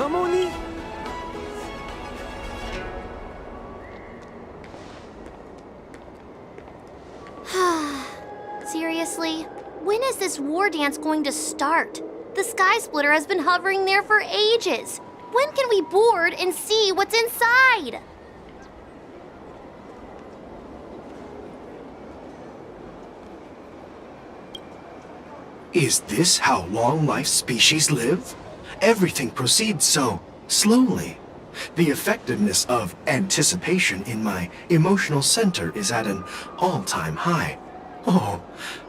ceremony? Seriously? When is this war dance going to start? The Sky Splitter has been hovering there for ages. When can we board and see what's inside? Is this how long-life species live? Everything proceeds so slowly. The effectiveness of anticipation in my emotional center is at an all-time high. Oh,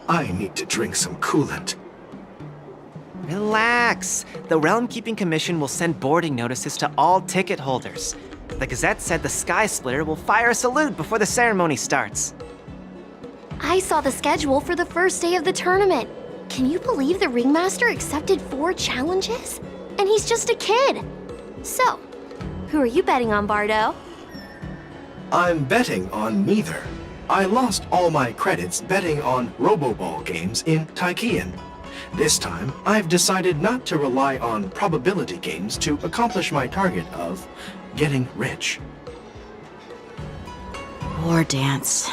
I need to drink some coolant. Relax. The Realm Keeping Commission will send boarding notices to all ticket holders. The Gazette said the Sky Splitter will fire a salute before the ceremony starts. I saw the schedule for the first day of the tournament. Can you believe the Ringmaster accepted 4 challenges? And he's just a kid. So, who are you betting on, Bardo? I'm betting on neither. I lost all my credits betting on Roboball games in Taikian. This time, I've decided not to rely on probability games to accomplish my target of getting rich. War dance.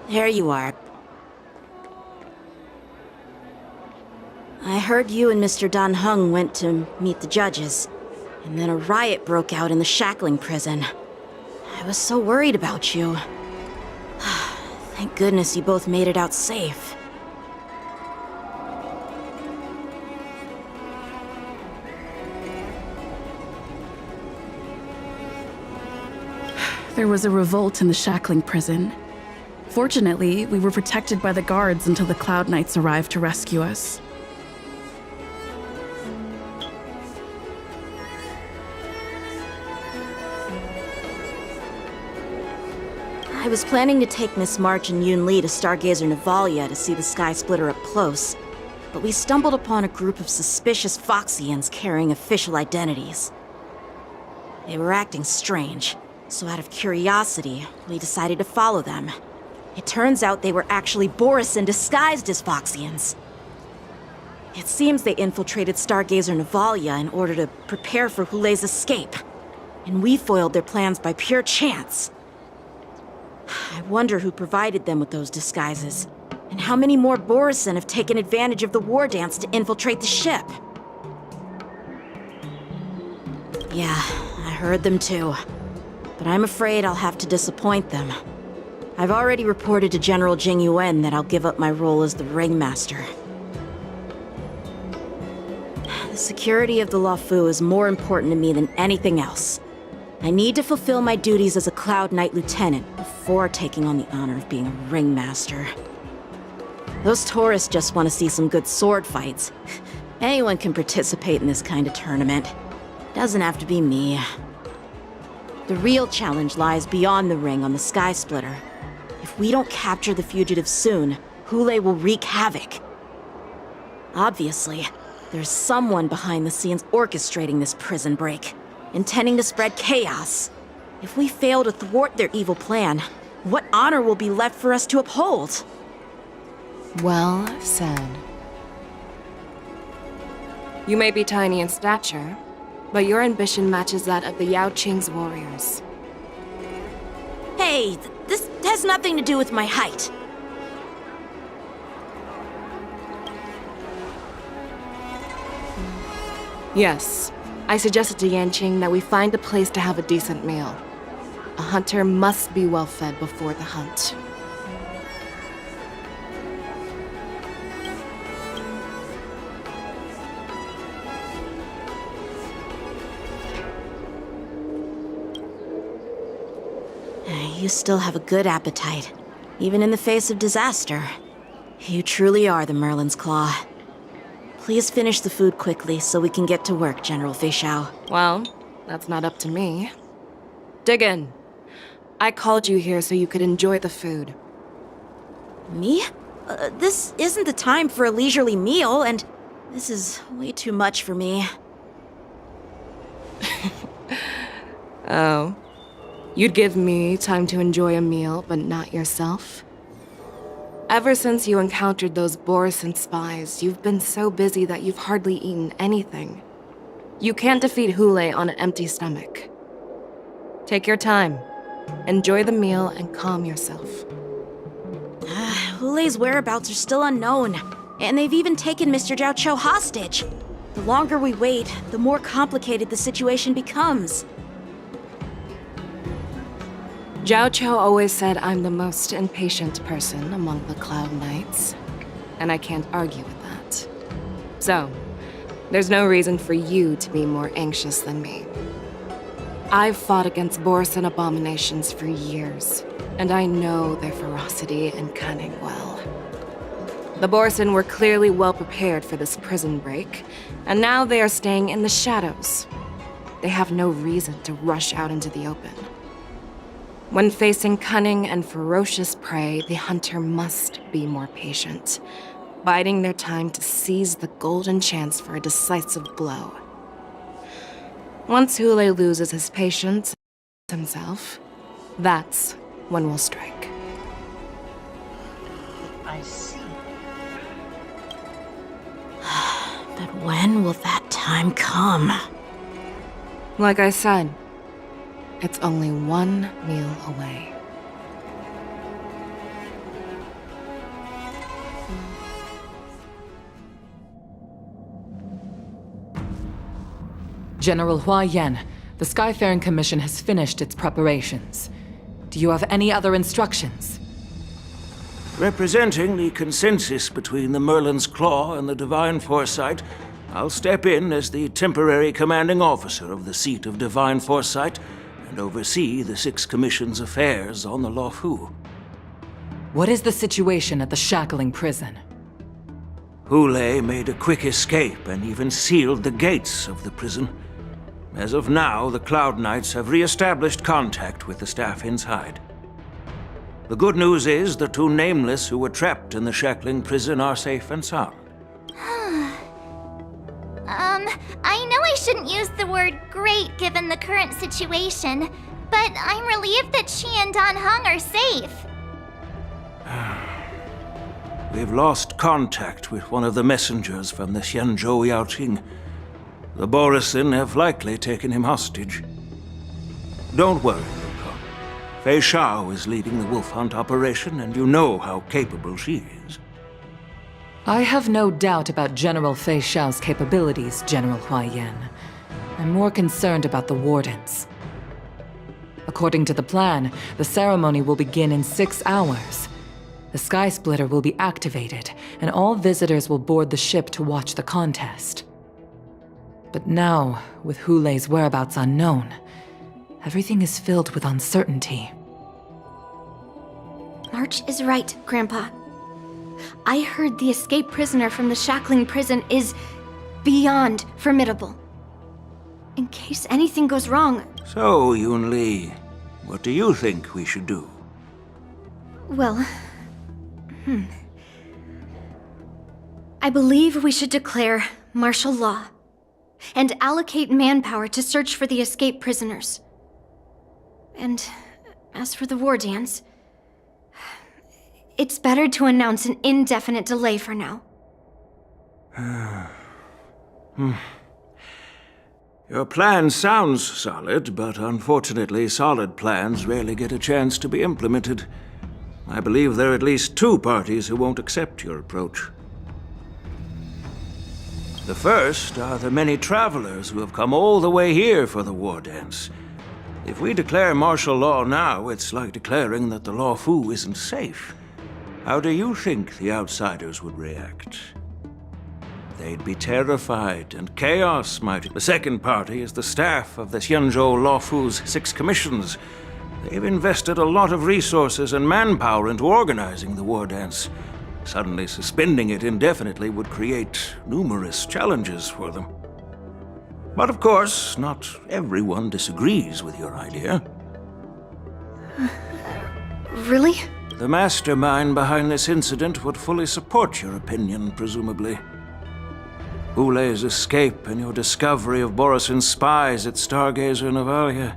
There you are. I heard you and Mr. Dan Heng went to meet the judges, and then a riot broke out in the shackling prison. I was so worried about you. Thank goodness you both made it out safe. There was a revolt in the shackling prison. Fortunately, we were protected by the guards until the Cloud Knights arrived to rescue us. I was planning to take Miss March and Yun Li to Stargazer Navalia to see the Sky Splitter up close, but we stumbled upon a group of suspicious Foxians carrying official identities. They were acting strange, so out of curiosity, we decided to follow them. It turns out they were actually Borisin disguised as Foxians. It seems they infiltrated Stargazer Navalia in order to prepare for Hoolay's escape, and we foiled their plans by pure chance. I wonder who provided them with those disguises, and how many more Borisin have taken advantage of the war dance to infiltrate the ship. Yeah, I heard them too, but I'm afraid I'll have to disappoint them. I've already reported to General Jing Yuan that I'll give up my role as the Ringmaster. The security of the Luofu is more important to me than anything else. I need to fulfill my duties as a Cloud Knight Lieutenant before taking on the honor of being a Ringmaster. Those tourists just want to see some good sword fights. Anyone can participate in this kind of tournament. Doesn't have to be me. The real challenge lies beyond the ring on the Sky Splitter. If we don't capture the fugitives soon, Hoolay will wreak havoc. Obviously, there's someone behind the scenes orchestrating this prison break, intending to spread chaos. If we fail to thwart their evil plan, what honor will be left for us to uphold? Well said. You may be tiny in stature, but your ambition matches that of the Yao Qing's warriors. Hey, this has nothing to do with my height. Yes, I suggested to Yanqing that we find a place to have a decent meal. A hunter must be well fed before the hunt. You still have a good appetite, even in the face of disaster. You truly are the Merlin's Claw. Please finish the food quickly so we can get to work, General Feixiao. Well, that's not up to me. Dig in. I called you here so you could enjoy the food. Me? This isn't the time for a leisurely meal, and this is way too much for me. Oh. You'd give me time to enjoy a meal, but not yourself? Ever since you encountered those Borisin spies, you've been so busy that you've hardly eaten anything. You can't defeat Hoolay on an empty stomach. Take your time. Enjoy the meal and calm yourself. Hulay's whereabouts are still unknown, and they've even taken Mr. Jiao Cho hostage. The longer we wait, the more complicated the situation becomes. Jiao Cho always said I'm the most impatient person among the Cloud Knights, and I can't argue with that. So, there's no reason for you to be more anxious than me. I've fought against Borisin abominations for years, and I know their ferocity and cunning well. The Borisin were clearly well prepared for this prison break, and now they are staying in the shadows. They have no reason to rush out into the open. When facing cunning and ferocious prey, the hunter must be more patient, biding their time to seize the golden chance for a decisive blow. Once Hoolay loses his patience himself, that's when we'll strike. I see. But when will that time come? Like I said, it's only one meal away. General Hua Yan, the Skyfaring Commission has finished its preparations. Do you have any other instructions? Representing the consensus between the Merlin's Claw and the Divine Foresight, I'll step in as the temporary commanding officer of the seat of Divine Foresight and oversee the Six Commission's affairs on the Luofu. What is the situation at the Shackling prison? Hoolay made a quick escape and even sealed the gates of the prison. As of now, the Cloud Knights have re-established contact with the staff inside. The good news is the two Nameless who were trapped in the Shackling prison are safe and sound. I know I shouldn't use the word great given the current situation, but I'm relieved that she and Don Hung are safe. We've lost contact with one of the messengers from the Xianzhou Yaoqing. The Borisin have likely taken him hostage. Don't worry, Luca. Fei Shao is leading the wolf hunt operation, and you know how capable she is. I have no doubt about General Fei Shao's capabilities, General Hua Yan. I'm more concerned about the Wardens. According to the plan, the ceremony will begin in 6 hours. The Sky Splitter will be activated, and all visitors will board the ship to watch the contest. But now, with Hulay's whereabouts unknown, everything is filled with uncertainty. March is right, Grandpa. I heard the escaped prisoner from the Shackling prison is beyond formidable. In case anything goes wrong... So, Yun Li, what do you think we should do? Well... I believe we should declare martial law and allocate manpower to search for the escaped prisoners. And as for the war dance, it's better to announce an indefinite delay for now. Your plan sounds solid, but unfortunately solid plans rarely get a chance to be implemented. I believe there are at least 2 parties who won't accept your approach. The first are the many travelers who have come all the way here for the war dance. If we declare martial law now, it's like declaring that the Luofu isn't safe. How do you think the outsiders would react? They'd be terrified, and chaos might... The second party is the staff of the Xianzhou Luofu's 6 commissions. They've invested a lot of resources and manpower into organizing the war dance. Suddenly suspending it indefinitely would create numerous challenges for them. But of course, not everyone disagrees with your idea. Really? The mastermind behind this incident would fully support your opinion, presumably. Houlay's escape and your discovery of Borisin's spies at Stargazer Navalia.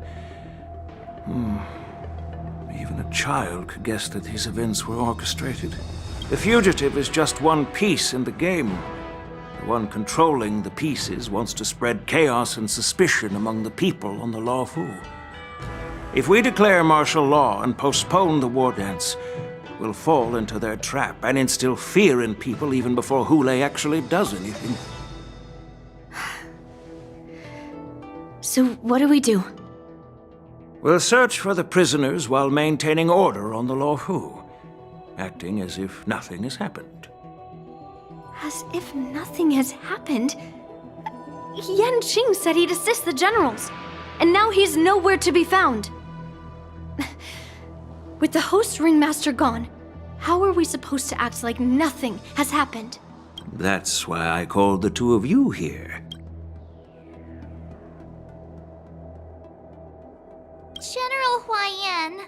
Even a child could guess that these events were orchestrated. The fugitive is just one piece in the game. The one controlling the pieces wants to spread chaos and suspicion among the people on the Law Fu. If we declare martial law and postpone the war dance, we'll fall into their trap and instill fear in people even before Hoolay actually does anything. So what do we do? We'll search for the prisoners while maintaining order on the Law Fu, acting as if nothing has happened. As if nothing has happened? Yanqing said he'd assist the generals, and now he's nowhere to be found. With the host ringmaster gone, how are we supposed to act like nothing has happened? That's why I called the two of you here. General Huaiyan,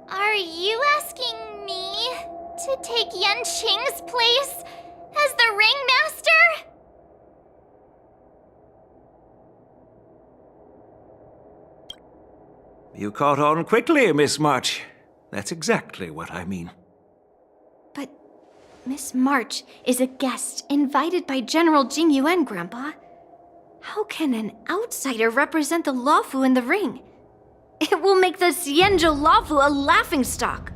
are you asking me to take Yanqing's place as the ringmaster? You caught on quickly, Miss March. That's exactly what I mean. But Miss March is a guest invited by General Jing Yuan, Grandpa. How can an outsider represent the Luofu in the ring? It will make the Xianzhou Luofu a laughingstock.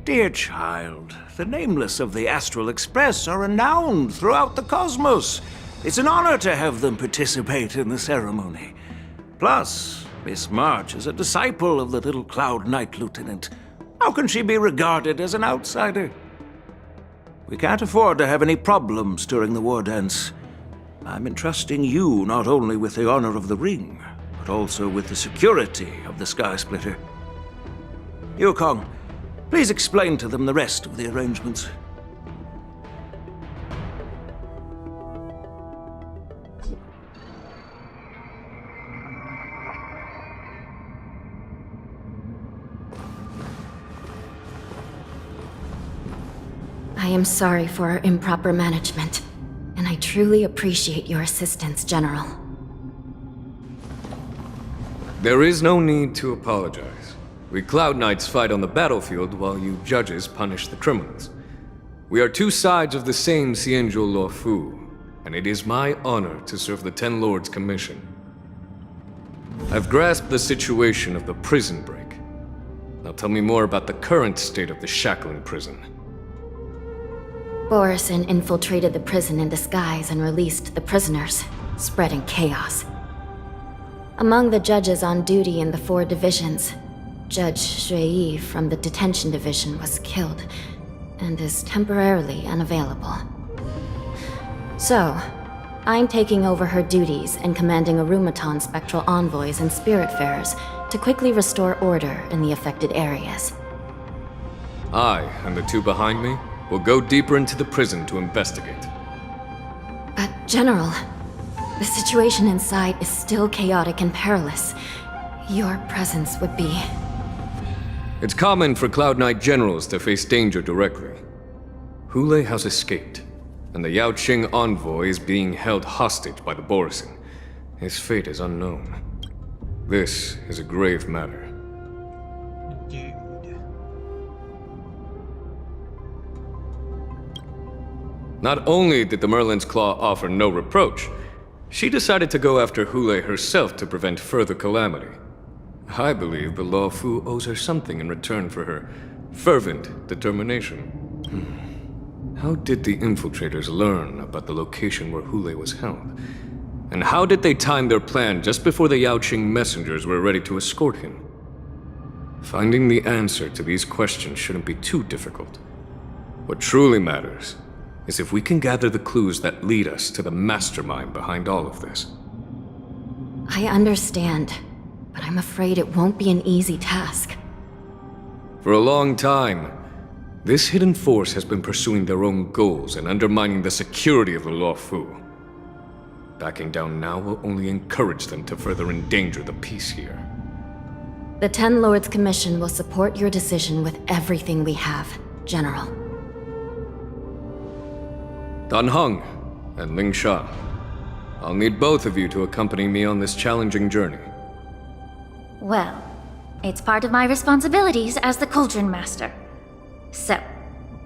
Dear child, the nameless of the Astral Express are renowned throughout the cosmos. It's an honor to have them participate in the ceremony. Plus, Miss March is a disciple of the little Cloud Knight Lieutenant. How can she be regarded as an outsider? We can't afford to have any problems during the war dance. I'm entrusting you not only with the honor of the ring, but also with the security of the Sky Splitter. Yukong, please explain to them the rest of the arrangements. I am sorry for our improper management, and I truly appreciate your assistance, General. There is no need to apologize. We Cloud Knights fight on the battlefield while you judges punish the criminals. We are two sides of the same Xianzhou Luofu, and it is my honor to serve the Ten Lords' commission. I've grasped the situation of the prison break. Now tell me more about the current state of the shackling prison. Borison infiltrated the prison in disguise and released the prisoners, spreading chaos. Among the judges on duty in the 4 divisions, Judge Shui from the detention division was killed and is temporarily unavailable. So, I'm taking over her duties and commanding Arumaton spectral envoys and spiritfarers to quickly restore order in the affected areas. I, and the two behind me, will go deeper into the prison to investigate. But, General, the situation inside is still chaotic and perilous. Your presence would be... It's common for Cloud Knight generals to face danger directly. Hoolay has escaped, and the Yaoqing envoy is being held hostage by the Borison. His fate is unknown. This is a grave matter. Not only did the Merlin's Claw offer no reproach, she decided to go after Hoolay herself to prevent further calamity. I believe the Law Fu owes her something in return for her fervent determination. How did the infiltrators learn about the location where Hoolay was held? And how did they time their plan just before the Yaoqing messengers were ready to escort him? Finding the answer to these questions shouldn't be too difficult. What truly matters is if we can gather the clues that lead us to the mastermind behind all of this. I understand, but I'm afraid it won't be an easy task. For a long time, this hidden force has been pursuing their own goals and undermining the security of the Law Fu. Backing down now will only encourage them to further endanger the peace here. The Ten Lords Commission will support your decision with everything we have, General. Dan Heng and Ling Sha, I'll need both of you to accompany me on this challenging journey. Well, it's part of my responsibilities as the Cauldron Master. So,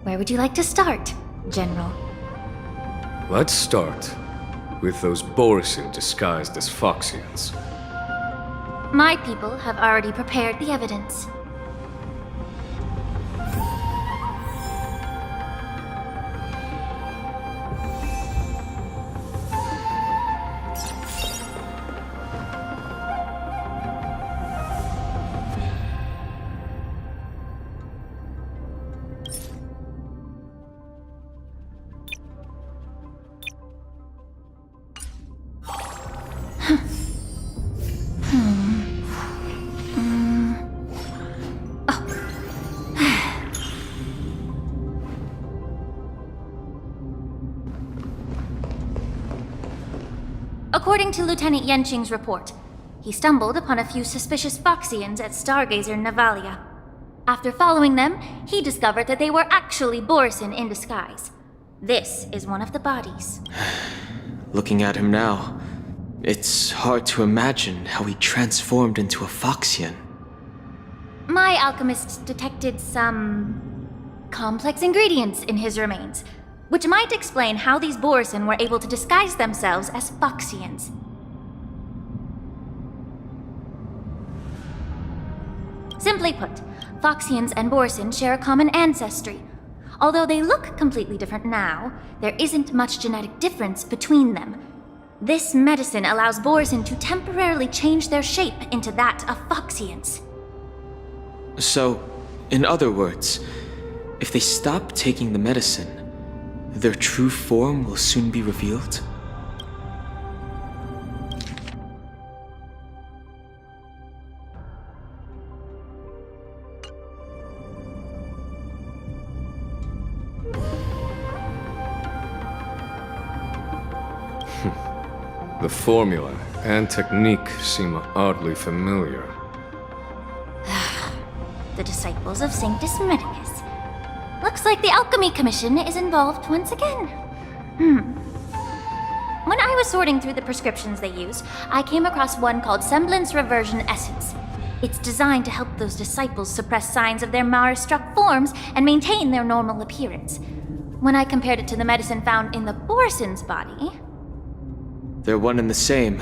Where would you like to start, General? Let's start with those Borisin disguised as Foxians. My people have already prepared the evidence. According to Lieutenant Yenqing's report, he stumbled upon a few suspicious Foxians at Stargazer Navalia. After following them, he discovered that they were actually Borisin in disguise. This is one of the bodies. Looking at him now, it's hard to imagine how he transformed into a Foxian. My alchemist detected some complex ingredients in his remains, which might explain how these Borisin were able to disguise themselves as Foxians. Simply put, Foxians and Borisin share a common ancestry. Although they look completely different now, there isn't much genetic difference between them. This medicine allows Borisin to temporarily change their shape into that of Foxians. So, in other words, if they stop taking the medicine, their true form will soon be revealed? The formula and technique seem oddly familiar. The disciples of Sanctus Medicus. Looks like the Alchemy Commission is involved once again. When I was sorting through the prescriptions they use, I came across one called Semblance Reversion Essence. It's designed to help those disciples suppress signs of their Mara-struck forms and maintain their normal appearance. When I compared it to the medicine found in the Borisin's body... They're one and the same,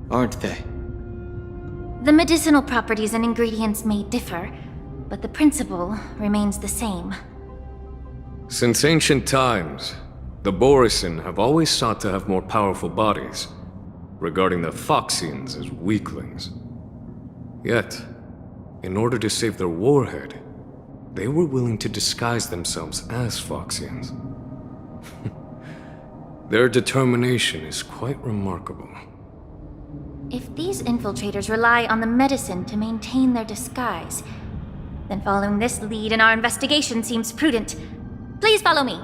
aren't they? The medicinal properties and ingredients may differ, but the principle remains the same. Since ancient times, the Borisin have always sought to have more powerful bodies, regarding the Foxians as weaklings. Yet, in order to save their warhead, they were willing to disguise themselves as Foxians. Their determination is quite remarkable. If these infiltrators rely on the medicine to maintain their disguise, then following this lead in our investigation seems prudent. Please follow me.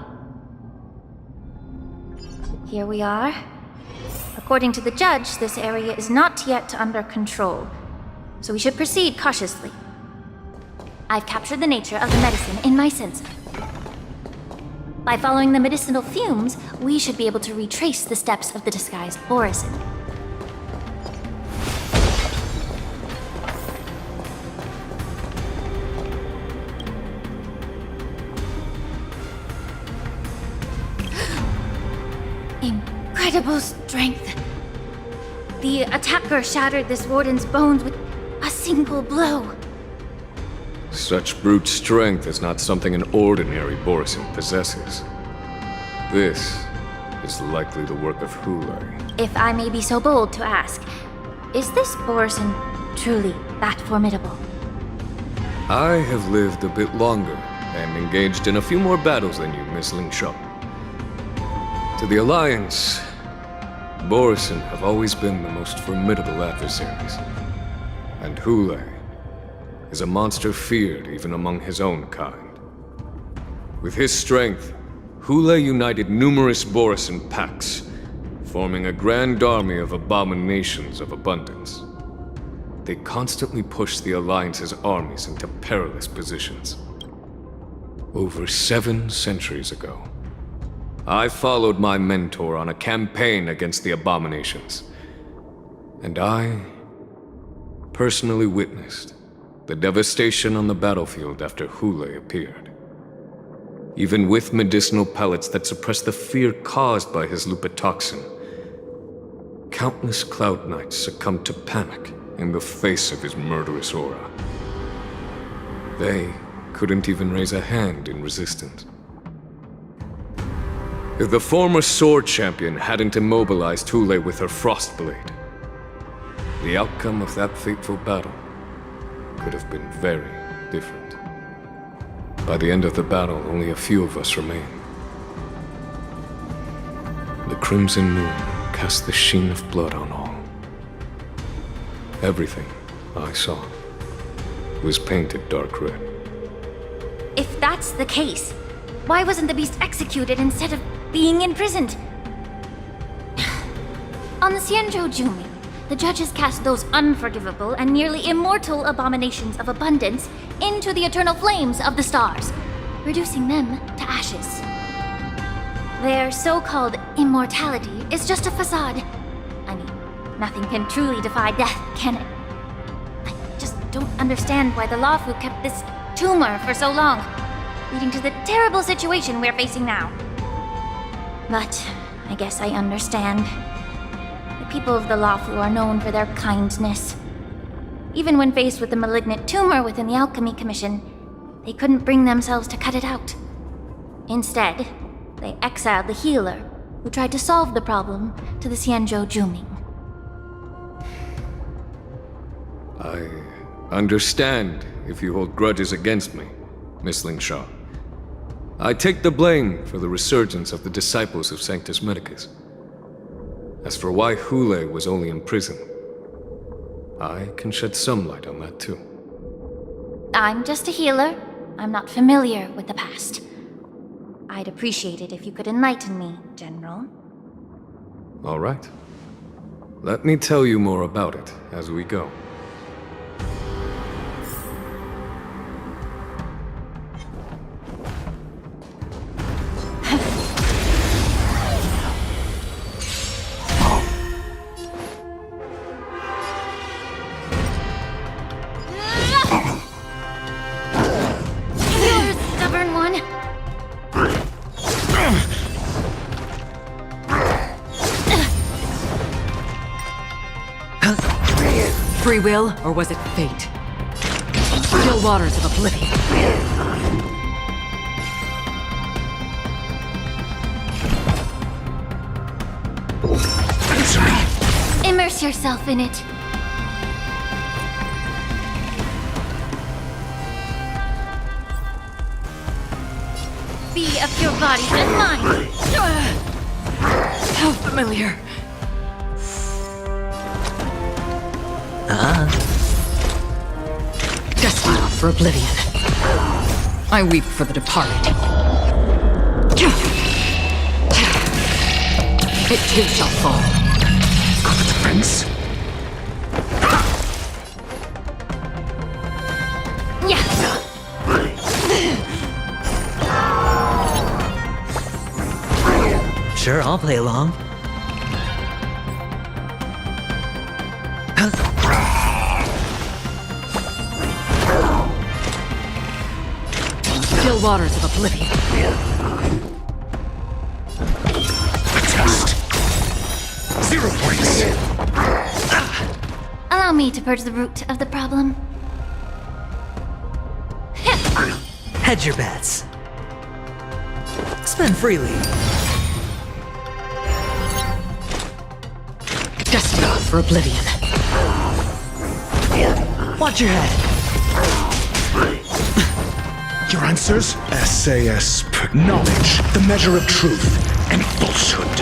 Here we are. According to the judge, this area is not yet under control, so we should proceed cautiously. I've captured the nature of the medicine in my sensor. By following the medicinal fumes, we should be able to retrace the steps of the disguised Borisin. Incredible strength. The attacker shattered this warden's bones with a single blow. Such brute strength is not something an ordinary Borisin possesses. This is likely the work of Hoolay. If I may be so bold to ask, is this Borisin truly that formidable? I have lived a bit longer and engaged in a few more battles than you, Miss Lingshaw. To the Alliance, Borisin have always been the most formidable adversaries. And Hoolay is a monster feared even among his own kind. With his strength, Hoolay united numerous Borisin packs, forming a grand army of abominations of abundance. They constantly pushed the Alliance's armies into perilous positions. Over 7 centuries ago, I followed my mentor on a campaign against the abominations, and I personally witnessed the devastation on the battlefield after Hoolay appeared. even with medicinal pellets that suppress the fear caused by his lupitoxin. Countless Cloud Knights succumbed to panic in the face of his murderous aura. They couldn't even raise a hand in resistance. If the former Sword Champion hadn't immobilized Hoolay with her Frostblade, the outcome of that fateful battle could have been very different. By the end of the battle, only a few of us remained. The crimson moon cast the sheen of blood on all. Everything I saw was painted dark red. If that's the case, why wasn't the beast executed instead of being imprisoned? On the Xianzhou Jumi, the judges cast those unforgivable and nearly immortal abominations of abundance into the eternal flames of the stars, reducing them to ashes. Their so-called immortality is just a facade. I mean, nothing can truly defy death, can it? I just don't understand why the Lawfu kept this tumor for so long, leading to the terrible situation we're facing now. But I guess I understand. The people of the Lawfu are known for their kindness. Even when faced with a malignant tumor within the Alchemy Commission, they couldn't bring themselves to cut it out. Instead, they exiled the healer, who tried to solve the problem, to the Xianzhou Jumi. I understand if you hold grudges against me, Miss Lingshaw. I take the blame for the resurgence of the disciples of Sanctus Medicus. As for why Hoolay was only in prison, I can shed some light on that too. I'm just a healer. I'm not familiar with the past. I'd appreciate it if you could enlighten me, General. All right. Let me tell you more about it as we go. You're a stubborn one. Free will, or was it fate? Still waters of oblivion. Immerse yourself in it. Be of your body and mind. How familiar. Destined for oblivion. I weep for the departed. It too shall fall. Prince? Yeah. Sure, I'll play along. Still waters of oblivion. A test. 0 points. Allow me to purge the root of the problem. Hedge your bets. Spend freely. Destined for oblivion. Watch your head. Your answers? SASP. Knowledge, the measure of truth and falsehood.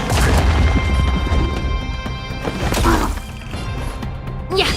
Yeah.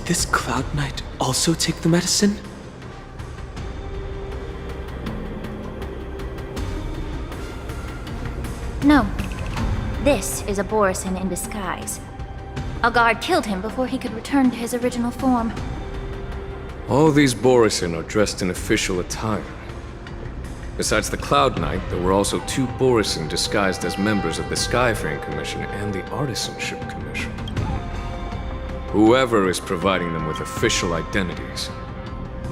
this Cloud Knight also take the medicine? No. This is a Borisin in disguise. A guard killed him before he could return to his original form. All these Borisin are dressed in official attire. Besides the Cloud Knight, there were also 2 Borisin disguised as members of the Skyfaring Commission and the Artisanship Commission. Whoever is providing them with official identities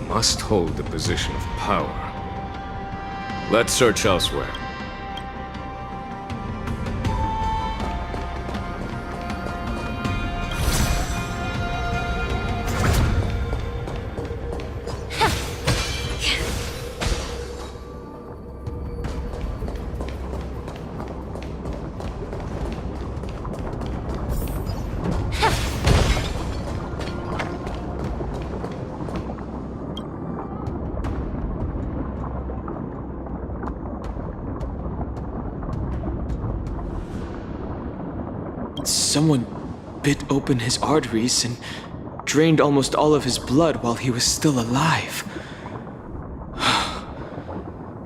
must hold the position of power. Let's search elsewhere. Someone bit open his arteries and drained almost all of his blood while he was still alive.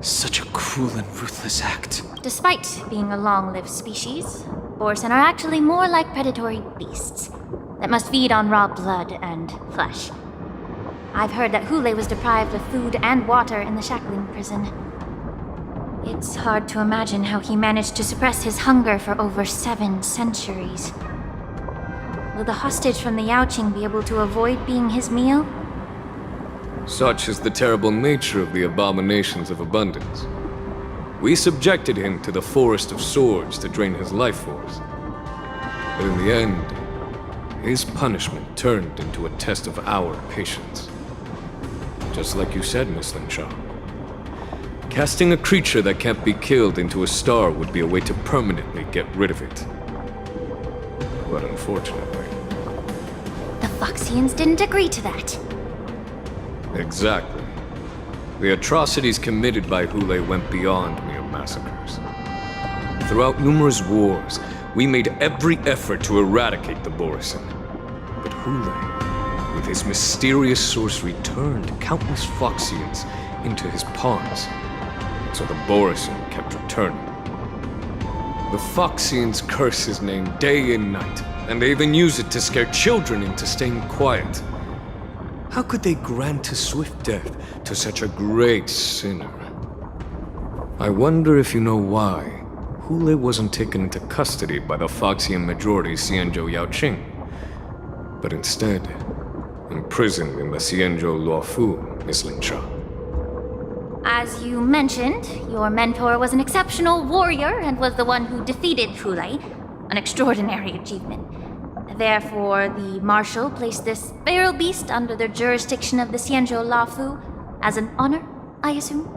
Such a cruel and ruthless act. Despite being a long-lived species, Borisin are actually more like predatory beasts that must feed on raw blood and flesh. I've heard that Hoolay was deprived of food and water in the shackling prison. It's hard to imagine how he managed to suppress his hunger for over 7 centuries. Will the hostage from the Yaoqing be able to avoid being his meal? Such is the terrible nature of the abominations of abundance. We subjected him to the Forest of Swords to drain his life force. But in the end, his punishment turned into a test of our patience. Just like you said, Miss Linshaw. Casting a creature that can't be killed into a star would be a way to permanently get rid of it. But unfortunately... The Foxians didn't agree to that. Exactly. The atrocities committed by Hoolay went beyond mere massacres. Throughout numerous wars, we made every effort to eradicate the Borisin. But Hoolay, with his mysterious sorcery, turned countless Foxians into his pawns. So the Borisin kept returning. The Foxians curse his name day and night, and they even use it to scare children into staying quiet. How could they grant a swift death to such a great sinner? I wonder if you know why Hoolay wasn't taken into custody by the Foxian majority Xianzhou Yaoqing, but instead imprisoned in the Xianzhou Luofu, Miss Linshaw. As you mentioned, your mentor was an exceptional warrior and was the one who defeated Hoolay, an extraordinary achievement. Therefore, the Marshal placed this feral beast under the jurisdiction of the Xianzhou Luofu as an honor, I assume?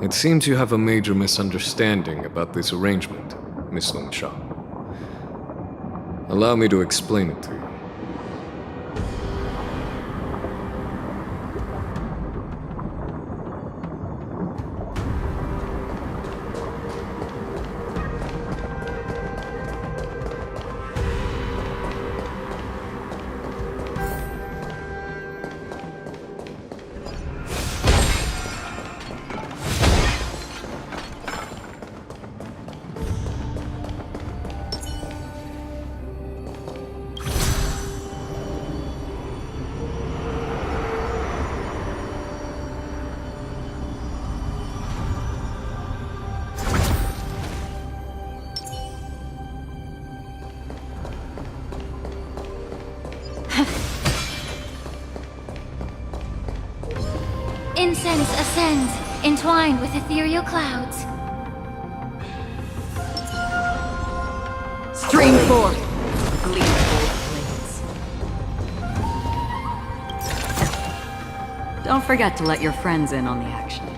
It seems you have a major misunderstanding about this arrangement, Miss Linshaw. Allow me to explain it to you. Incense ascends, entwined with ethereal clouds. Stream forth, gleeful flames. Don't forget to let your friends in on the action.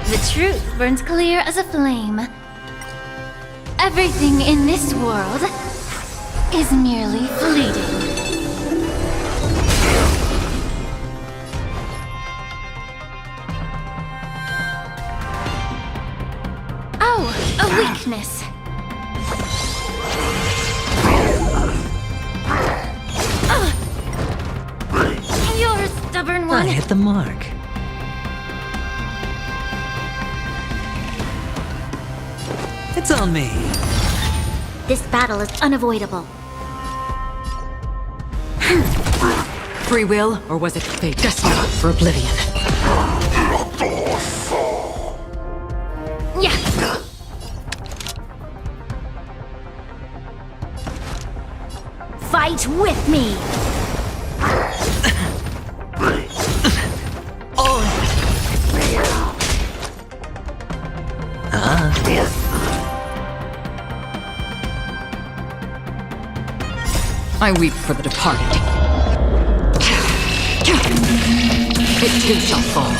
The truth burns clear as a flame. Everything in this world is merely fleeting. Oh, a weakness. You're a stubborn I one. hit the mark. It's on me. This battle is unavoidable. Free will, or was it fate? Destiny for oblivion. Yeah. Fight with me! I weep for the departed. It too shall fall.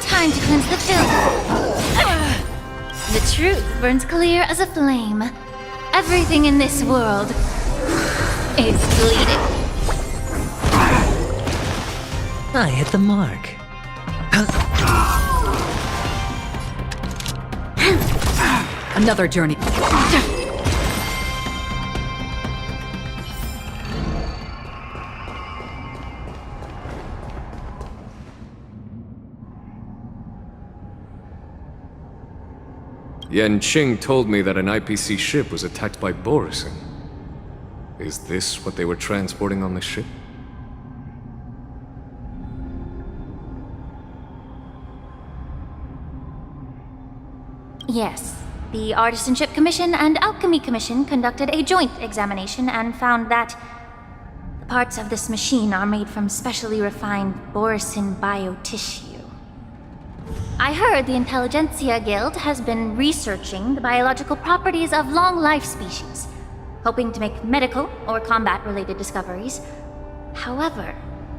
Time to cleanse the filth. The truth burns clear as a flame. Everything in this world is bleeding. I hit the mark. Another journey. Yan Qing told me that an IPC ship was attacked by Borison. Is this what they were transporting on the ship? Yes. The Artisanship Commission and Alchemy Commission conducted a joint examination and found that the parts of this machine are made from specially refined Borison biotissue. I heard the Intelligentsia Guild has been researching the biological properties of long-life species, hoping to make medical or combat-related discoveries. However,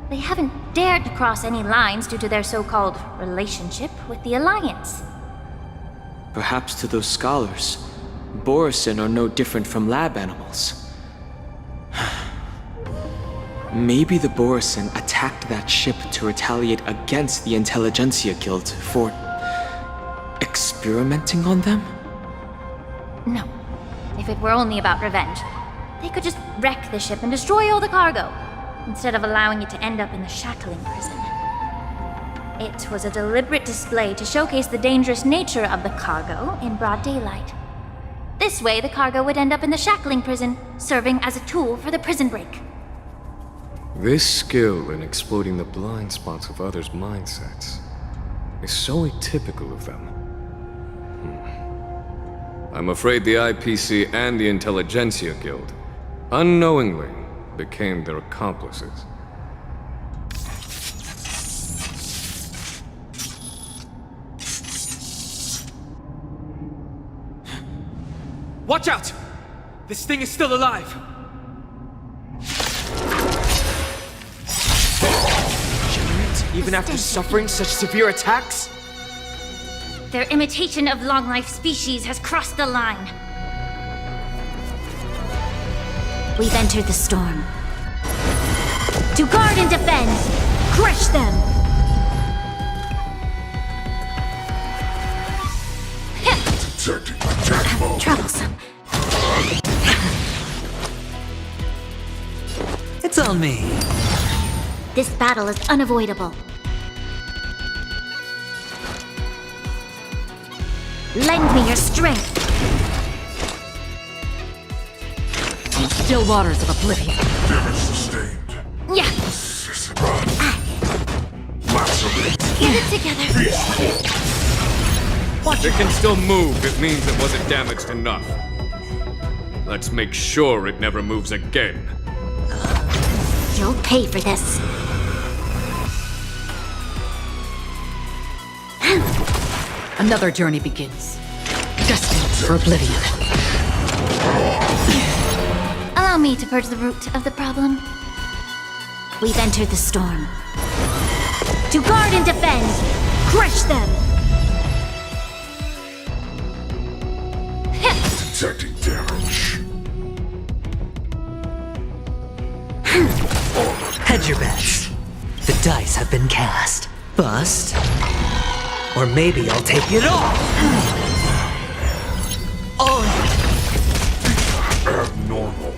they haven't dared to cross any lines due to their so-called relationship with the Alliance. Perhaps to those scholars, Borison are no different from lab animals. Maybe the Borison attacked that ship to retaliate against the Intelligentsia Guild for experimenting on them? No. If it were only about revenge, they could just wreck the ship and destroy all the cargo, instead of allowing it to end up in the shackling prison. It was a deliberate display to showcase the dangerous nature of the cargo in broad daylight. This way, the cargo would end up in the shackling prison, serving as a tool for the prison break. This skill in exploiting the blind spots of others' mindsets is so atypical of them. I'm afraid the IPC and the Intelligentsia Guild unknowingly became their accomplices. Watch out! This thing is still alive! Even after suffering such severe attacks? Their imitation of long-life species has crossed the line. We've entered the storm. To guard and defend! Crush them! Troublesome. It's on me. This battle is unavoidable. Lend me your strength. In still waters of oblivion. Yeah. Get it together. If it can still move, it means it wasn't damaged enough. Let's make sure it never moves again. You'll pay for this. Another journey begins. Destined. for oblivion. Allow me to purge the root of the problem. We've entered the storm. To guard and defend! Crush them! Detecting damage. Hedge your bets. The dice have been cast. Bust. Or maybe I'll take it all! Abnormal.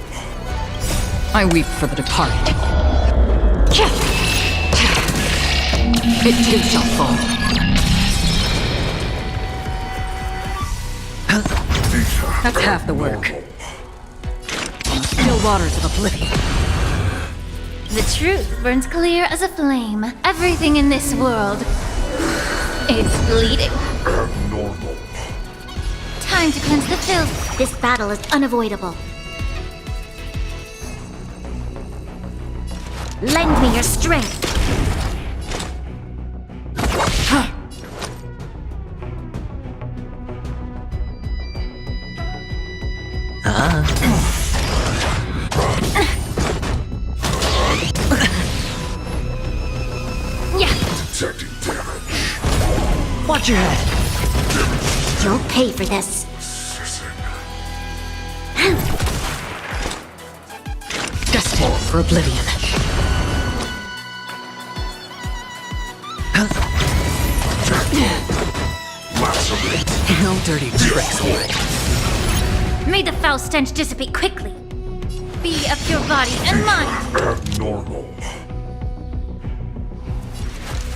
I weep for the departed. It too shall fall. That's half the work. Still waters of oblivion. The truth burns clear as a flame. Everything in this world is bleeding. Abnormal. Time to cleanse the filth. This battle is unavoidable. Lend me your strength. Detecting damage. Watch your head! You'll pay for this. Destined for oblivion. No dirty tricks here. May the foul stench dissipate quickly. Be of your body and mind. Abnormal.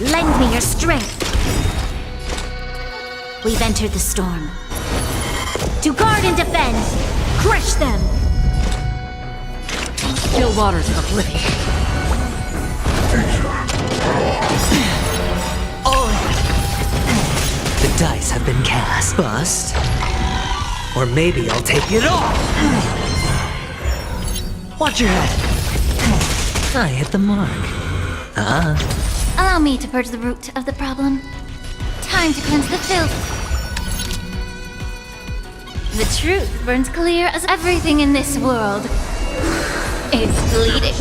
Lend me your strength. We've entered the storm. To guard and defend! Crush them! Still waters of oblivion. The dice have been cast. Bust. Or maybe I'll take it all! Watch your head! I hit the mark. Allow me to purge the root of the problem. Time to cleanse the filth. The truth burns clear as everything in this world is bleeding.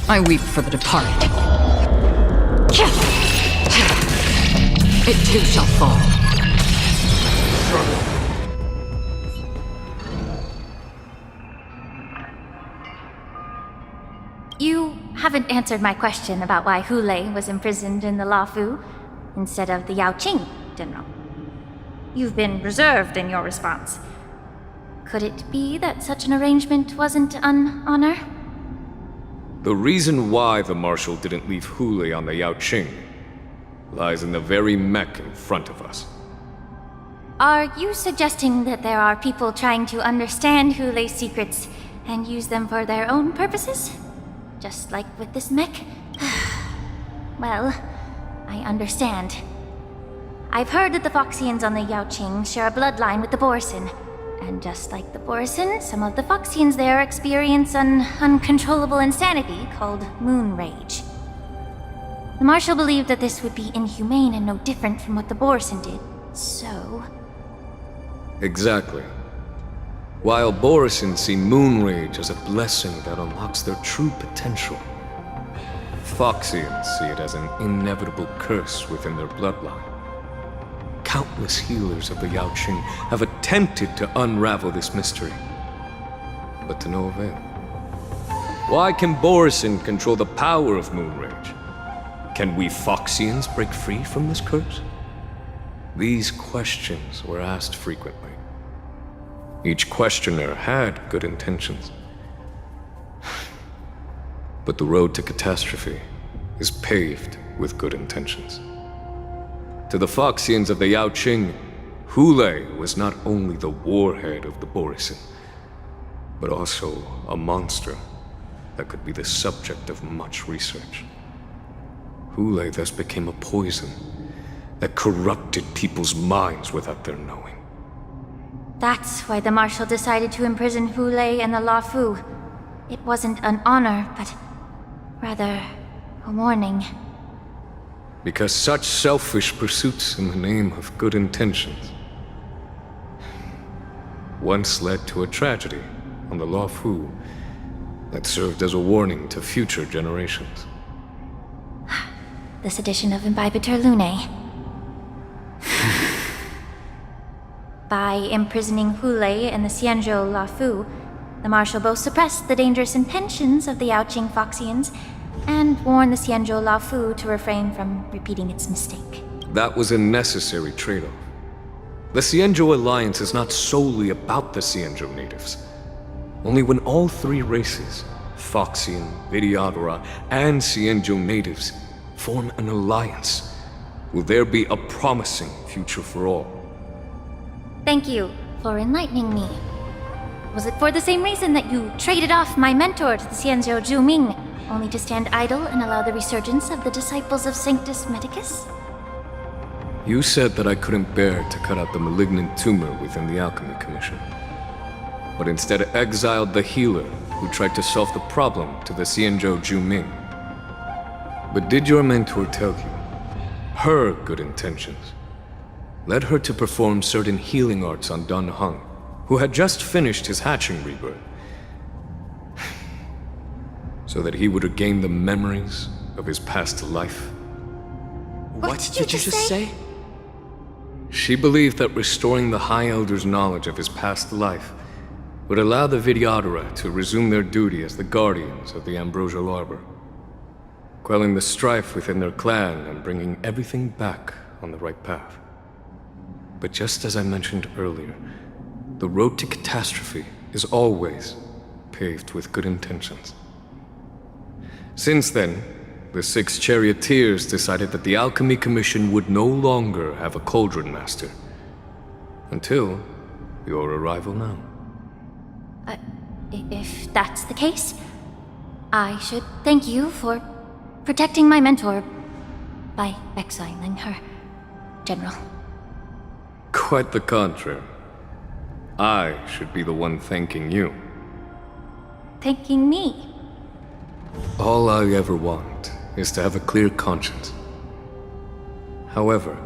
I weep for the departed. It too shall fall. You haven't answered my question about why Hoolay was imprisoned in the Lafu instead of the Yaoqing, General. You've been reserved in your response. Could it be that such an arrangement wasn't an honor? The reason why the Marshal didn't leave Hoolay on the Yaoqing lies in the very mech in front of us. Are you suggesting that there are people trying to understand Hoolay's secrets and use them for their own purposes? Just like with this mech? Well, I understand. I've heard that the Foxians on the Yaoqing share a bloodline with the Borisin. And just like the Borisin, some of the Foxians there experience an uncontrollable insanity called moon rage. The Marshal believed that this would be inhumane and no different from what the Borisin did, so... Exactly. While Borisin see moon rage as a blessing that unlocks their true potential, Foxians see it as an inevitable curse within their bloodline. Countless healers of the Yaoqing have attempted to unravel this mystery, but to no avail. Why can Borisin control the power of moon rage? Can we Foxians break free from this curse? These questions were asked frequently. Each questioner had good intentions. But the road to catastrophe is paved with good intentions. To the Foxians of the Yaoqing, Hoolay was not only the warhead of the Borisin, but also a monster that could be the subject of much research. Hoolay thus became a poison that corrupted people's minds without their knowing. That's why the Marshal decided to imprison Hoolay and the Lafu. It wasn't an honor, but rather A warning. Because such selfish pursuits in the name of good intentions once led to a tragedy on the Law Fu that served as a warning to future generations. This edition of Imbibitor Lunae. By imprisoning Hoolay and the Xianzhou La Fu, the Marshal both suppressed the dangerous intentions of the Yaoqing Foxians and warned the Xianzhou La Fu to refrain from repeating its mistake. That was a necessary trade-off. The Xianzhou alliance is not solely about the Xianzhou natives. Only when all three races, Foxian, Vidyadhara, and Xianzhou natives, form an alliance, will there be a promising future for all. Thank you for enlightening me. Was it for the same reason that you traded off my mentor to the Xianzhou Zhuming, only to stand idle and allow the resurgence of the disciples of Sanctus Medicus? You said that I couldn't bear to cut out the malignant tumor within the Alchemy Commission, but instead exiled the healer who tried to solve the problem to the Xianzhou Zhuming. But did your mentor tell you her good intentions led her to perform certain healing arts on Dun Hung, who had just finished his hatching rebirth, so that he would regain the memories of his past life? What did you just say? She believed that restoring the High Elder's knowledge of his past life would allow the Vidyadhara to resume their duty as the guardians of the Ambrosial Arbor, quelling the strife within their clan and bringing everything back on the right path. But just as I mentioned earlier, the road to catastrophe is always paved with good intentions. Since then, the 6 charioteers decided that the Alchemy Commission would no longer have a cauldron master. Until your arrival now. If that's the case, I should thank you for protecting my mentor by exiling her, General. Quite the contrary. I should be the one thanking you. Thanking me? All I ever want is to have a clear conscience. However,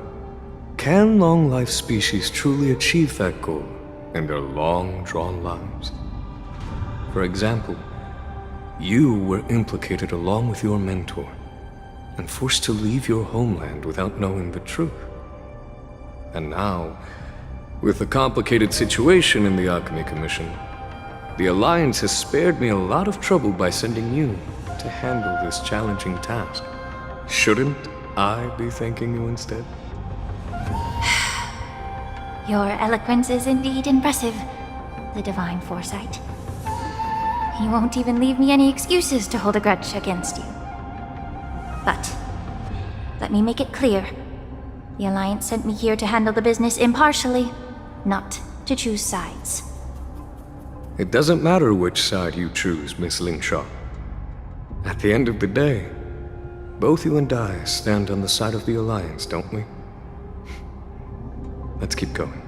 can long-life species truly achieve that goal in their long-drawn lives? For example, you were implicated along with your mentor and forced to leave your homeland without knowing the truth. And now, with the complicated situation in the Alchemy Commission, the Alliance has spared me a lot of trouble by sending you to handle this challenging task. Shouldn't I be thanking you instead? Your eloquence is indeed impressive, the divine foresight. You won't even leave me any excuses to hold a grudge against you. But, let me make it clear. The Alliance sent me here to handle the business impartially, not to choose sides. It doesn't matter which side you choose, Miss Lingshaw. At the end of the day, both you and I stand on the side of the Alliance, don't we? Let's keep going.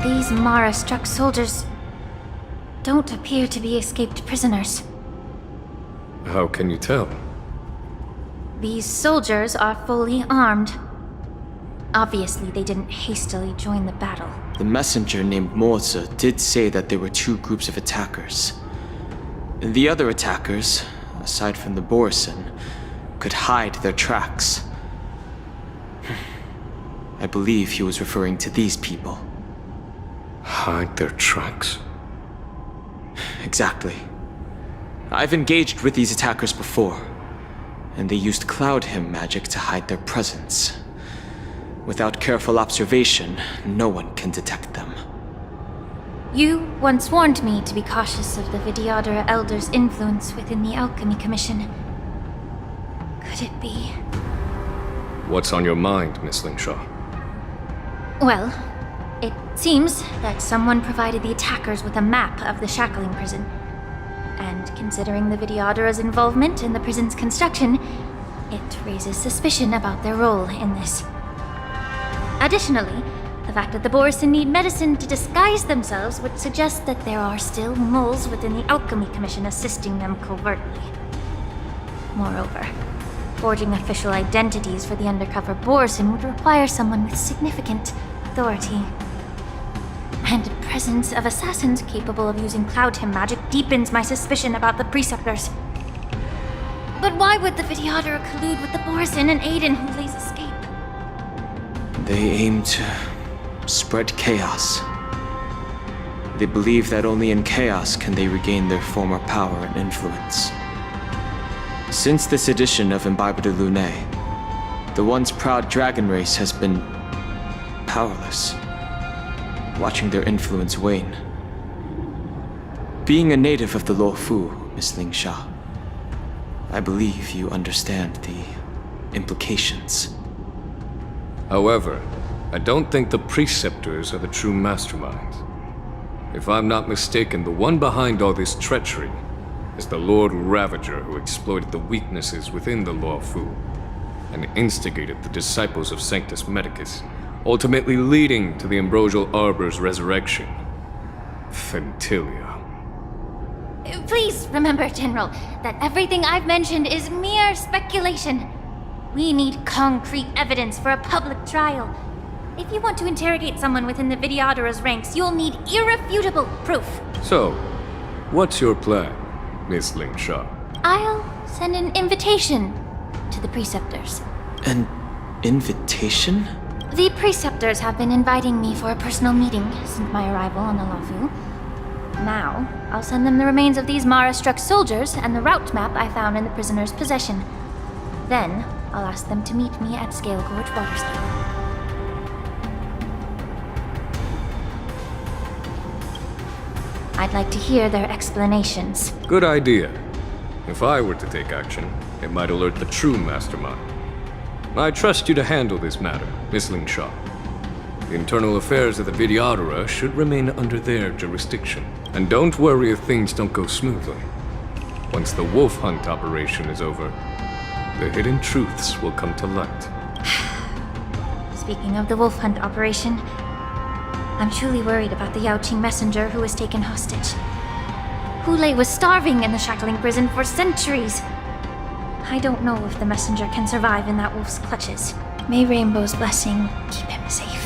These Mara-struck soldiers don't appear to be escaped prisoners. How can you tell? These soldiers are fully armed. Obviously, they didn't hastily join the battle. The messenger named Morza did say that there were two groups of attackers. The other attackers, aside from the Borison, could hide their tracks. I believe he was referring to these people. Hide their tracks? Exactly. I've engaged with these attackers before, and they used Cloud Hymn magic to hide their presence. Without careful observation, no one can detect them. You once warned me to be cautious of the Vidyadhara Elder's influence within the Alchemy Commission. Could it be? What's on your mind, Miss Lingshaw? Well, it seems that someone provided the attackers with a map of the shackling prison. And considering the Vidyadhara's involvement in the prison's construction, it raises suspicion about their role in this. Additionally, the fact that the Borison need medicine to disguise themselves would suggest that there are still moles within the Alchemy Commission assisting them covertly. Moreover, forging official identities for the undercover Borison would require someone with significant authority. And the presence of assassins capable of using Cloud Hymn magic deepens my suspicion about the Preceptors. But why would the Vidyadhara collude with the Borison and aid in Hulay's escape? They aim to spread chaos. They believe that only in chaos can they regain their former power and influence. Since this edition of Imbibe de Lune, the once proud dragon race has been powerless, watching their influence wane. Being a native of the Luofu, Miss Lingsha, I believe you understand the implications. However, I don't think the Preceptors are the true masterminds. If I'm not mistaken, the one behind all this treachery is the Lord Ravager who exploited the weaknesses within the Luofu and instigated the disciples of Sanctus Medicus, ultimately leading to the Ambrosial Arbor's resurrection. Fentilia. Please remember, General, that everything I've mentioned is mere speculation. We need concrete evidence for a public trial. If you want to interrogate someone within the Vidyadhara's ranks, you'll need irrefutable proof. So, what's your plan, Miss Lingshaw? I'll send an invitation to the Preceptors. An invitation? The Preceptors have been inviting me for a personal meeting since my arrival on the Luofu. Now, I'll send them the remains of these Mara-struck soldiers and the route map I found in the prisoner's possession. Then, I'll ask them to meet me at Scale Gorge Waterscape. I'd like to hear their explanations. Good idea. If I were to take action, it might alert the true mastermind. I trust you to handle this matter, Miss Lingshaw. The internal affairs of the Vidyadhara should remain under their jurisdiction. And don't worry if things don't go smoothly. Once the wolf hunt operation is over, the hidden truths will come to light. Speaking of the wolf hunt operation, I'm truly worried about the Yaoqing messenger who was taken hostage. Hoolay was starving in the shackling prison for centuries. I don't know if the messenger can survive in that wolf's clutches. May Rainbow's blessing keep him safe.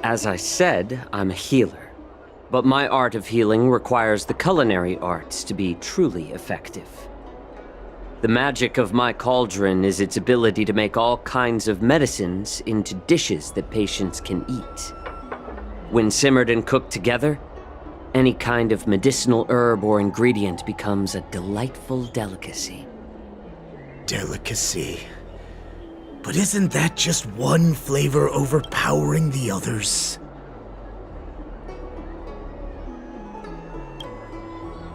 As I said, I'm a healer. But my art of healing requires the culinary arts to be truly effective. The magic of my cauldron is its ability to make all kinds of medicines into dishes that patients can eat. When simmered and cooked together, any kind of medicinal herb or ingredient becomes a delightful delicacy. Delicacy. But isn't that just one flavor overpowering the others?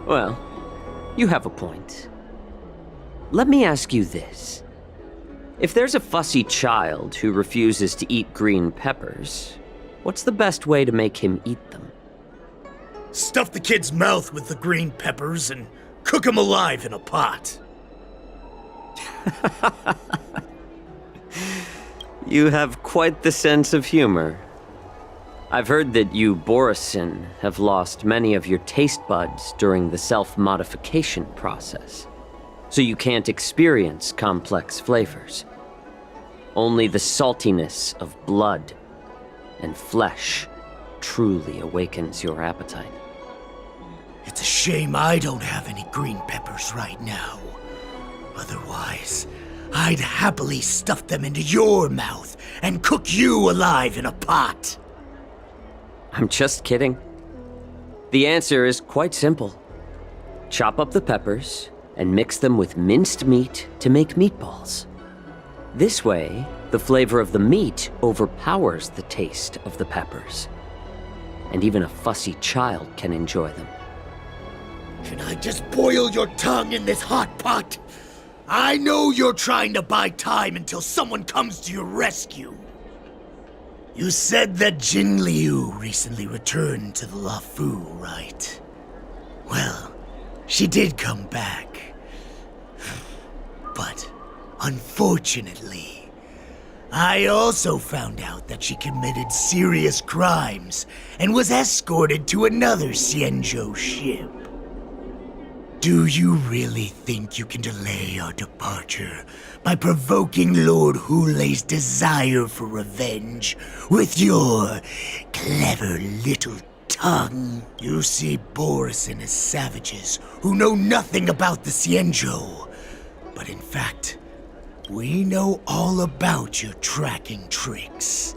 Well, you have a point. Let me ask you this. If there's a fussy child who refuses to eat green peppers, what's the best way to make him eat them? Stuff the kid's mouth with the green peppers and cook him alive in a pot. You have quite the sense of humor. I've heard that you, Borisin, have lost many of your taste buds during the self-modification process, so you can't experience complex flavors. Only the saltiness of blood and flesh truly awakens your appetite. It's a shame I don't have any green peppers right now. Otherwise, I'd happily stuff them into your mouth and cook you alive in a pot. I'm just kidding. The answer is quite simple. Chop up the peppers and mix them with minced meat to make meatballs. This way, the flavor of the meat overpowers the taste of the peppers. And even a fussy child can enjoy them. Can I just boil your tongue in this hot pot? I know you're trying to buy time until someone comes to your rescue. You said that Jin Liu recently returned to the Luofu, right? Well, she did come back. But, unfortunately, I also found out that she committed serious crimes and was escorted to another Xianzhou ship. Do you really think you can delay our departure by provoking Lord Hoolay's desire for revenge with your clever little tongue? You see Borisin as savages who know nothing about the Xianzhou, but in fact, we know all about your tracking tricks.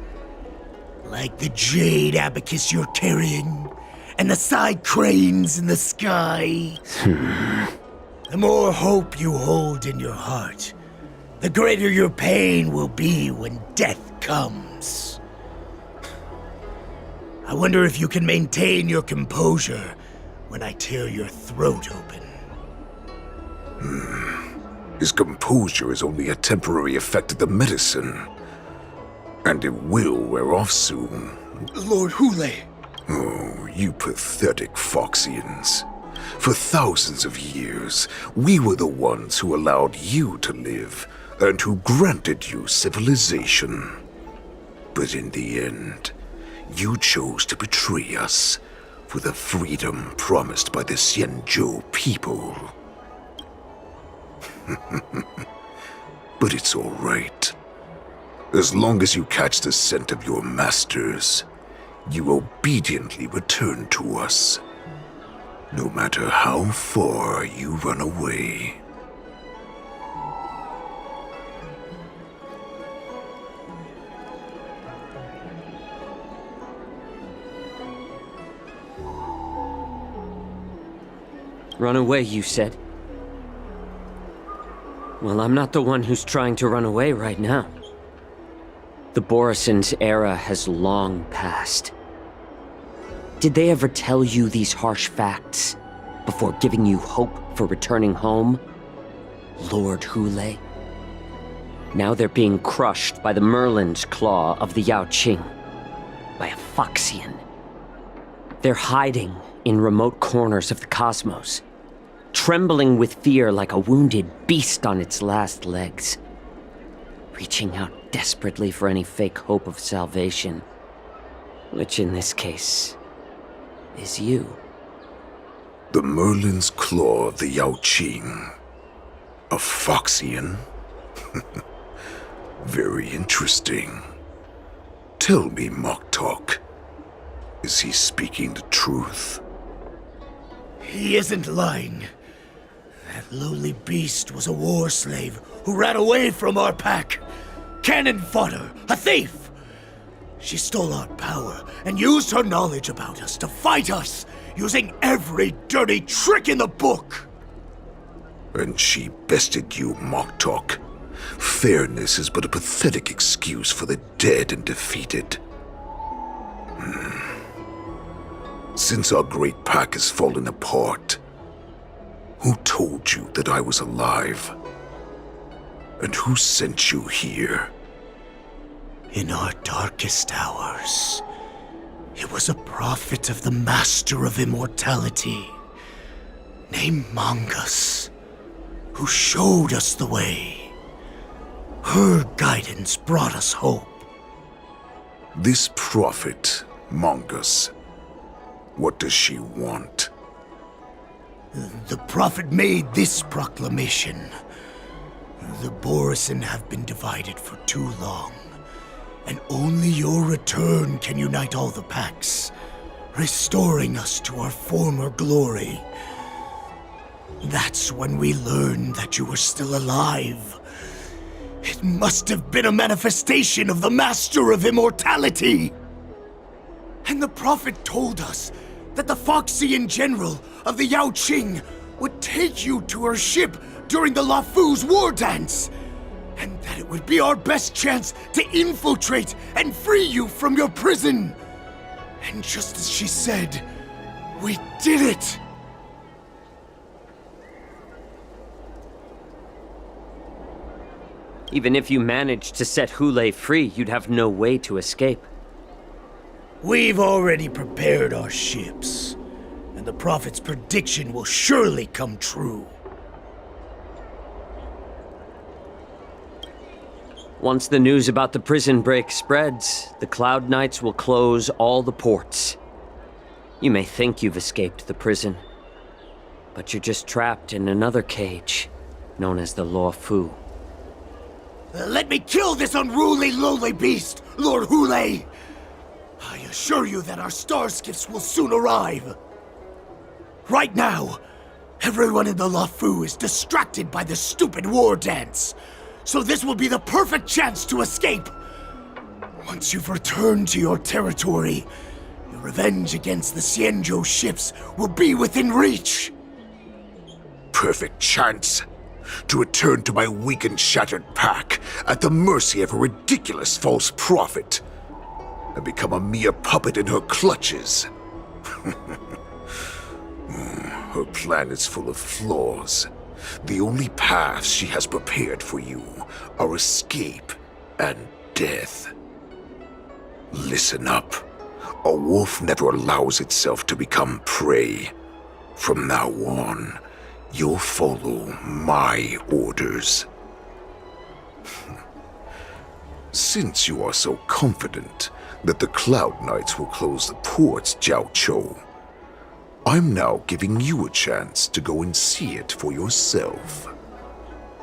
Like the jade abacus you're carrying, and the side cranes in the sky. The more hope you hold in your heart, the greater your pain will be when death comes. I wonder if you can maintain your composure when I tear your throat open. His composure is only a temporary effect of the medicine. And it will wear off soon. Lord Hoolay! Oh, you pathetic Foxians. For thousands of years, we were the ones who allowed you to live, and who granted you civilization. But in the end, you chose to betray us for the freedom promised by the Xianzhou people. But it's all right. As long as you catch the scent of your masters, you obediently return to us, no matter how far you run away. Run away, you said? Well, I'm not the one who's trying to run away right now. The Borisin's era has long passed. Did they ever tell you these harsh facts before giving you hope for returning home? Lord Hoolay? Now they're being crushed by the Merlin's claw of the Yaoqing, by a Foxian. They're hiding in remote corners of the cosmos, trembling with fear like a wounded beast on its last legs, reaching out desperately for any fake hope of salvation, which in this case is you. The Merlin's claw of the Yaoqing. A Foxian? Very interesting. Tell me, Moktok, is he speaking the truth? He isn't lying. That lowly beast was a war slave who ran away from our pack. Cannon fodder, a thief! She stole our power and used her knowledge about us to fight us, using every dirty trick in the book! And she bested you, Moktok. Fairness is but a pathetic excuse for the dead and defeated. Since our great pack has fallen apart, who told you that I was alive? And who sent you here? In our darkest hours, it was a prophet of the Master of Immortality. named Mongus, who showed us the way. Her guidance brought us hope. This prophet, Mongus, what does she want? The prophet made this proclamation. The Borisin have been divided for too long, and only your return can unite all the packs, restoring us to our former glory. That's when we learned that you were still alive. It must have been a manifestation of the Master of Immortality. And the prophet told us that the Foxian general of the Yao Qing would take you to her ship during the Lafu's war dance, and that it would be our best chance to infiltrate and free you from your prison. And just as she said, we did it! Even if you managed to set Hoolay free, you'd have no way to escape. We've already prepared our ships, and the prophet's prediction will surely come true. Once the news about the prison break spreads, the Cloud Knights will close all the ports. You may think you've escaped the prison, but you're just trapped in another cage, known as the Law Fu. Let me kill this unruly, lowly beast, Lord Hoolay! I assure you that our star skiffs will soon arrive. Right now, everyone in the Lafu is distracted by the stupid war dance, so this will be the perfect chance to escape. Once you've returned to your territory, your revenge against the Xianzhou ships will be within reach. Perfect chance to return to my weak and shattered pack at the mercy of a ridiculous false prophet and become a mere puppet in her clutches. Her plan is full of flaws. The only paths she has prepared for you are escape and death. Listen up. A wolf never allows itself to become prey. From now on, you'll follow my orders. Since you are so confident that the Cloud Knights will close the ports, Jiao Chou, I'm now giving you a chance to go and see it for yourself.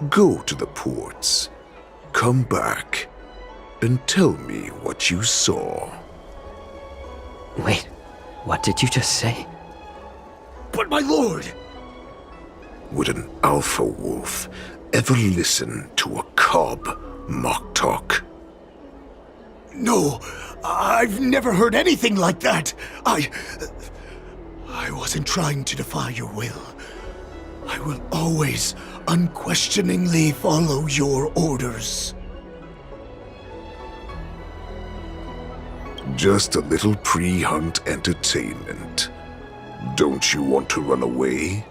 Go to the ports, come back, and tell me what you saw. Wait, what did you just say? But my lord! Would an alpha wolf ever listen to a cub mock talk? No, I've never heard anything like that. I wasn't trying to defy your will. I will always unquestioningly follow your orders. Just a little pre-hunt entertainment. Don't you want to run away?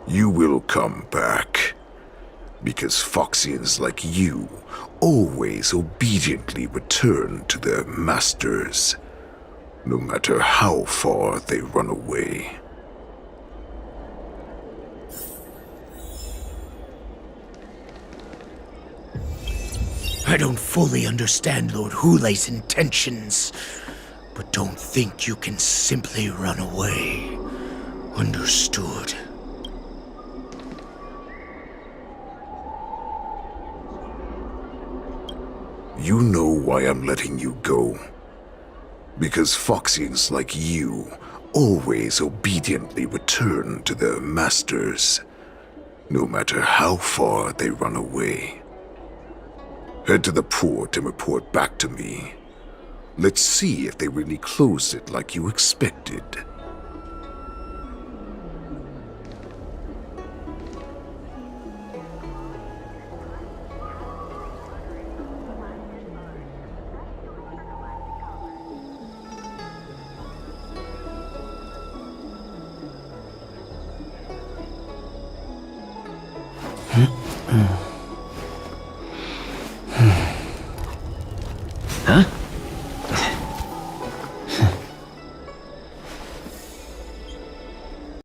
You will come back, because Foxians like you always obediently return to their masters, no matter how far they run away. I don't fully understand Lord Hoolay's intentions, but don't think you can simply run away. Understood. You know why I'm letting you go. Because Foxians like you always obediently return to their masters, no matter how far they run away. Head to the port and report back to me. Let's see if they really closed it like you expected.